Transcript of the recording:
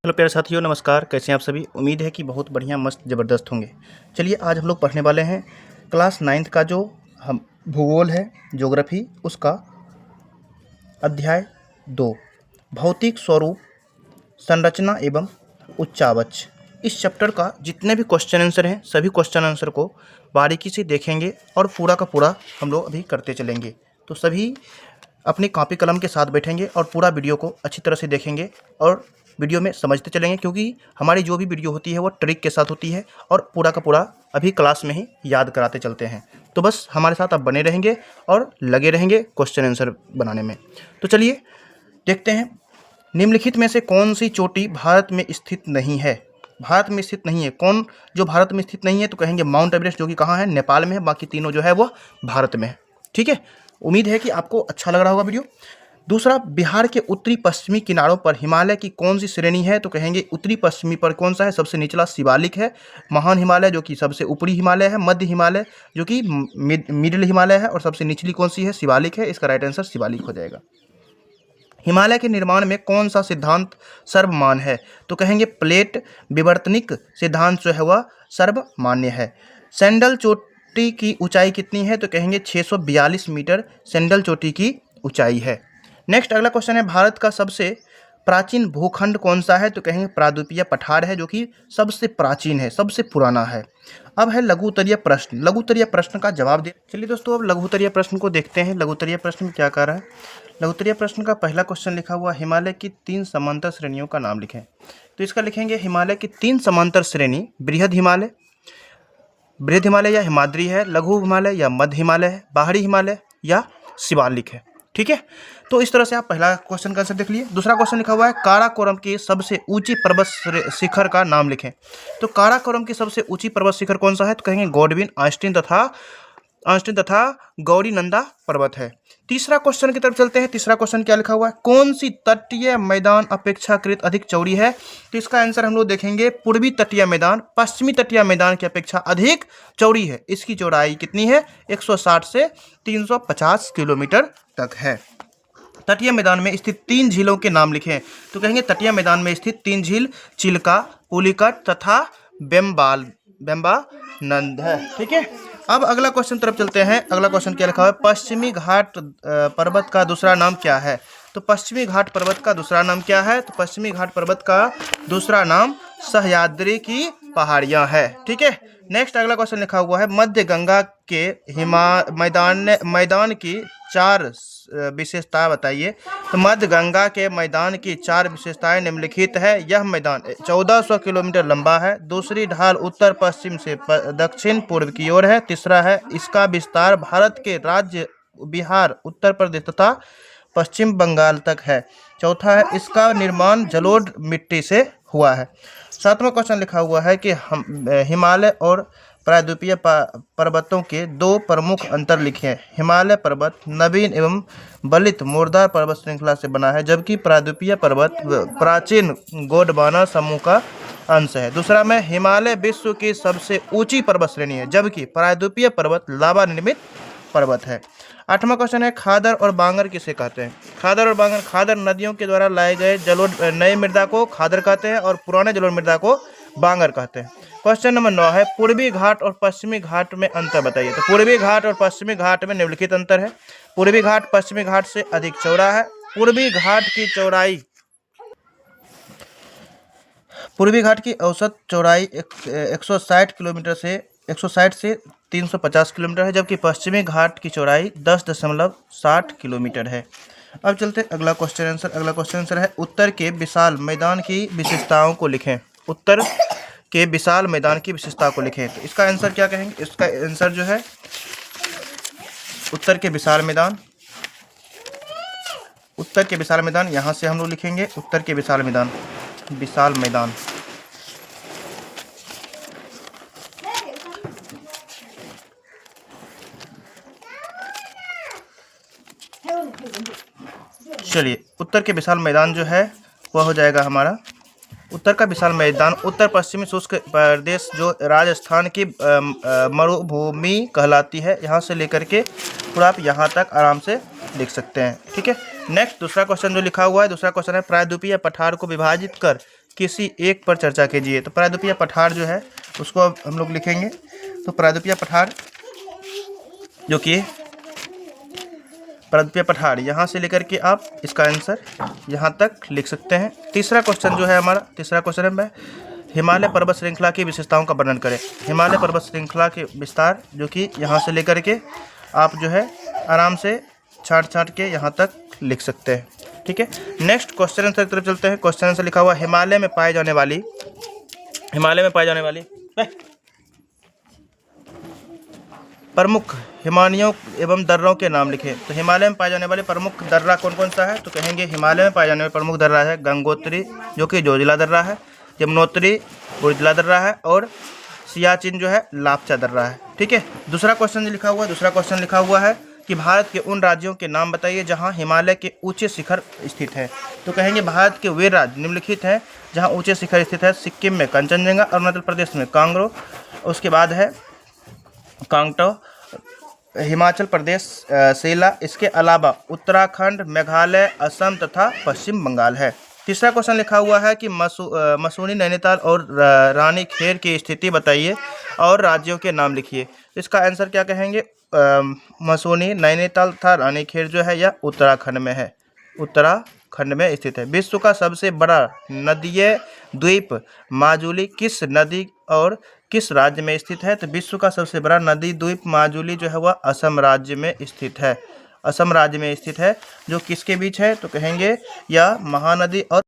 Hello प्यारे साथियों, नमस्कार। कैसे हैं आप सभी? उम्मीद है कि बहुत बढ़िया, मस्त, ज़बरदस्त होंगे। चलिए, आज हम लोग पढ़ने वाले हैं क्लास 9th का जो हम भूगोल है, ज्योग्राफी, उसका अध्याय 2, भौतिक स्वरूप, संरचना एवं उच्चावच। इस चैप्टर का जितने भी क्वेश्चन आंसर हैं, सभी क्वेश्चन आंसर को बारीकी से देखेंगे और पूरा का पूरा हम लोग अभी करते चलेंगे। तो सभी अपनी कॉपी कलम के साथ बैठेंगे और पूरा वीडियो को अच्छी तरह से देखेंगे और वीडियो में समझते चलेंगे, क्योंकि हमारी जो भी वीडियो होती है वो ट्रिक के साथ होती है और पूरा का पूरा अभी क्लास में ही याद कराते चलते हैं। तो बस हमारे साथ आप बने रहेंगे और लगे रहेंगे क्वेश्चन आंसर बनाने में। तो चलिए देखते हैं, निम्नलिखित में से कौन सी चोटी भारत में स्थित नहीं है? भारत में स्थित नहीं है कौन? जो भारत में स्थित नहीं है तो कहेंगे माउंट एवरेस्ट, जो कि कहाँ है? नेपाल में है। बाकी तीनों जो है वो भारत में है। ठीक है, उम्मीद है कि आपको अच्छा लग रहा होगा वीडियो। दूसरा, बिहार के उत्तरी पश्चिमी किनारों पर हिमालय की कौन सी श्रेणी है? तो कहेंगे उत्तरी पश्चिमी पर कौन सा है? सबसे निचला शिवालिक है। महान हिमालय जो कि सबसे ऊपरी हिमालय है। मध्य हिमालय जो कि मिडिल हिमालय है। और सबसे निचली कौन सी है? शिवालिक है। इसका राइट आंसर शिवालिक हो जाएगा। हिमालय के निर्माण में कौन सा सिद्धांत सर्वमान्य है? तो कहेंगे प्लेट विवर्तनिक सिद्धांत जो है वह सर्वमान्य है। सैंडल चोटी की ऊंचाई कितनी है? तो कहेंगे 642 मीटर सैंडल चोटी की ऊंचाई है। नेक्स्ट अगला क्वेश्चन है, भारत का सबसे प्राचीन भूखंड कौन सा है? तो कहेंगे प्रायद्वीपीय पठार है, जो कि सबसे प्राचीन है, सबसे पुराना है। अब है लघु उत्तरीय प्रश्न। लघु उत्तरीय प्रश्न का जवाब दे। चलिए दोस्तों, अब लघु उत्तरीय प्रश्न को देखते हैं। लघु उत्तरीय प्रश्न में क्या कह रहा है? लघु उत्तरीय प्रश्न का पहला क्वेश्चन लिखा हुआ, हिमालय की 3 समांतर श्रेणियों का नाम लिखें। तो इसका लिखेंगे हिमालय की 3 समांतर श्रेणी, बृहद हिमालय या हिमाद्री है, लघु हिमालय या मध्य हिमालय है, बाहरी हिमालय या शिवालिक है। ठीक है, तो इस तरह से आप पहला क्वेश्चन का आंसर देख लिए। दूसरा क्वेश्चन लिखा हुआ है, काराकोरम की सबसे ऊंची पर्वत शिखर का नाम लिखें। तो काराकोरम की सबसे ऊंची पर्वत शिखर कौन सा है? तो कहेंगे गॉडविन ऑस्टिन तथा गौरी नंदा पर्वत है। तीसरा क्वेश्चन की तरफ चलते हैं। तीसरा क्वेश्चन क्या लिखा हुआ है, कौन सी तटीय मैदान अपेक्षाकृत अधिक चौड़ी है? तो इसका आंसर हम लोग देखेंगे पूर्वी तटीय मैदान पश्चिमी तटीय मैदान की अपेक्षा अधिक चौड़ी है। इसकी चौड़ाई कितनी है? 160 से 350 किलोमीटर तक है। तटीय मैदान में स्थित 3 झीलों के नाम लिखें। तो कहेंगे तटीय मैदान में स्थित 3 झील चिल्का, पुलिकट तथा बेम्बानंद है। ठीक है, अब अगला क्वेश्चन तरफ चलते हैं। अगला क्वेश्चन क्या लिखा हुआ है, पश्चिमी घाट पर्वत का दूसरा नाम क्या है? तो पश्चिमी घाट पर्वत का दूसरा नाम क्या है? तो पश्चिमी घाट पर्वत का दूसरा नाम सह्याद्री की पहाड़ियां है। ठीक है, नेक्स्ट अगला क्वेश्चन लिखा हुआ है, मध्य गंगा के मैदान की 4 विशेषताएं बताइए। तो मध्य गंगा के मैदान की 4 विशेषताएं निम्नलिखित है। यह मैदान 1400 किलोमीटर लंबा है। दूसरी ढाल उत्तर पश्चिम से दक्षिण पूर्व की ओर है। तीसरा है, इसका विस्तार भारत के राज्य बिहार, उत्तर प्रदेश तथा पश्चिम बंगाल तक है। चौथा है, इसका निर्माण जलोढ़ मिट्टी से हुआ है। 7वां क्वेश्चन लिखा हुआ है कि हिमालय और प्रायद्वीपीय पर्वतों के 2 प्रमुख अंतर लिखें। हिमालय पर्वत नवीन एवं बलित मुर्दार पर्वत श्रृंखला से बना है, जबकि प्रायद्वीपीय पर्वत प्राचीन गोंडवाना समूह का अंश है। दूसरा में, हिमालय विश्व की सबसे ऊंची पर्वत श्रेणी है, जबकि प्रायद्वीपीय पर्वत लावा निर्मित पर्वत है। 8वां क्वेश्चन है, खादर और बांगर किसे कहते हैं? खादर और बांगर, खादर नदियों के द्वारा लाए गए जलोढ़ नए मृदा को खादर कहते हैं और पुराने जलोढ़ मृदा को बांगर कहते हैं। क्वेश्चन नंबर 9 है, पूर्वी घाट और पश्चिमी घाट में अंतर बताइए। तो पूर्वी घाट और पश्चिमी घाट में निम्नलिखित अंतर है। पूर्वी घाट पश्चिमी घाट से अधिक चौड़ा है। पूर्वी घाट की औसत चौड़ाई 160 से 350 किलोमीटर है, जबकि पश्चिमी घाट की चौड़ाई 10.60 किलोमीटर है। अब चलते अगला क्वेश्चन आंसर। अगला क्वेश्चन आंसर है, उत्तर के विशाल मैदान की विशेषताओं को लिखें। उत्तर के विशाल मैदान की विशेषता को लिखें। तो इसका आंसर क्या कहेंगे? इसका आंसर जो है, उत्तर के विशाल मैदान यहाँ से हम लोग लिखेंगे उत्तर के विशाल मैदान। चलिए, उत्तर के विशाल मैदान जो है वह हो जाएगा हमारा उत्तर का विशाल मैदान उत्तर पश्चिमी शुष्क प्रदेश जो राजस्थान की मरुभूमि कहलाती है, यहाँ से लेकर के पूरा आप यहाँ तक आराम से लिख सकते हैं। ठीक है, नेक्स्ट दूसरा क्वेश्चन जो लिखा हुआ है, दूसरा क्वेश्चन है, प्रायद्वीपीय पठार को विभाजित कर किसी एक पर चर्चा कीजिए। तो प्रायद्वीपीय पठार जो है उसको अब हम लोग लिखेंगे। तो प्रायद्वीपीय पठार जो कि प्रायद्वीपीय पठार यहाँ से लेकर के आप इसका आंसर यहाँ तक लिख सकते हैं। तीसरा क्वेश्चन जो है हमारा, तीसरा क्वेश्चन है हिमालय पर्वत श्रृंखला की विशेषताओं का वर्णन करें। हिमालय पर्वत श्रृंखला के विस्तार जो कि यहाँ से लेकर के आप जो है आराम से छाट के यहाँ तक लिख सकते हैं। ठीक है, नेक्स्ट क्वेश्चन आंसर की तरफ चलते हैं। क्वेश्चन आंसर लिखा हुआ हिमालय में पाए जाने वाली प्रमुख हिमानियों एवं दर्रों के नाम लिखें। तो हिमालय में पाए जाने वाले प्रमुख दर्रा कौन कौन सा है? तो कहेंगे हिमालय में पाए जाने वाले प्रमुख दर्रा है गंगोत्री जो कि जोजिला दर्रा है, यमुनोत्री बुर्जला दर्रा है, और सियाचिन जो है लापचा दर्रा है। ठीक है, दूसरा क्वेश्चन लिखा हुआ है कि भारत के उन राज्यों के नाम बताइए जहां हिमालय के ऊंचे शिखर स्थित हैं। तो कहेंगे भारत के वे राज्य निम्नलिखित हैं जहां ऊंचे शिखर स्थित है। सिक्किम में कंचनजंगा, अरुणाचल प्रदेश में कांगड़ो, उसके बाद है कांगटो, हिमाचल प्रदेश सेला, इसके अलावा उत्तराखंड, मेघालय, असम तथा पश्चिम बंगाल है। तीसरा क्वेश्चन लिखा हुआ है कि मसूरी, नैनीताल और रानीखेर की स्थिति बताइए और राज्यों के नाम लिखिए। इसका आंसर क्या कहेंगे? मसूरी, नैनीताल तथा रानीखेर जो है यह उत्तराखंड में है, उत्तराखंड में स्थित है। विश्व का सबसे बड़ा नदीय द्वीप माजुली किस नदी और किस राज्य में स्थित है? तो विश्व का सबसे बड़ा नदी द्वीप माजुली जो है वह असम राज्य में स्थित है, असम राज्य में स्थित है। जो किसके बीच है? तो कहेंगे यह महानदी और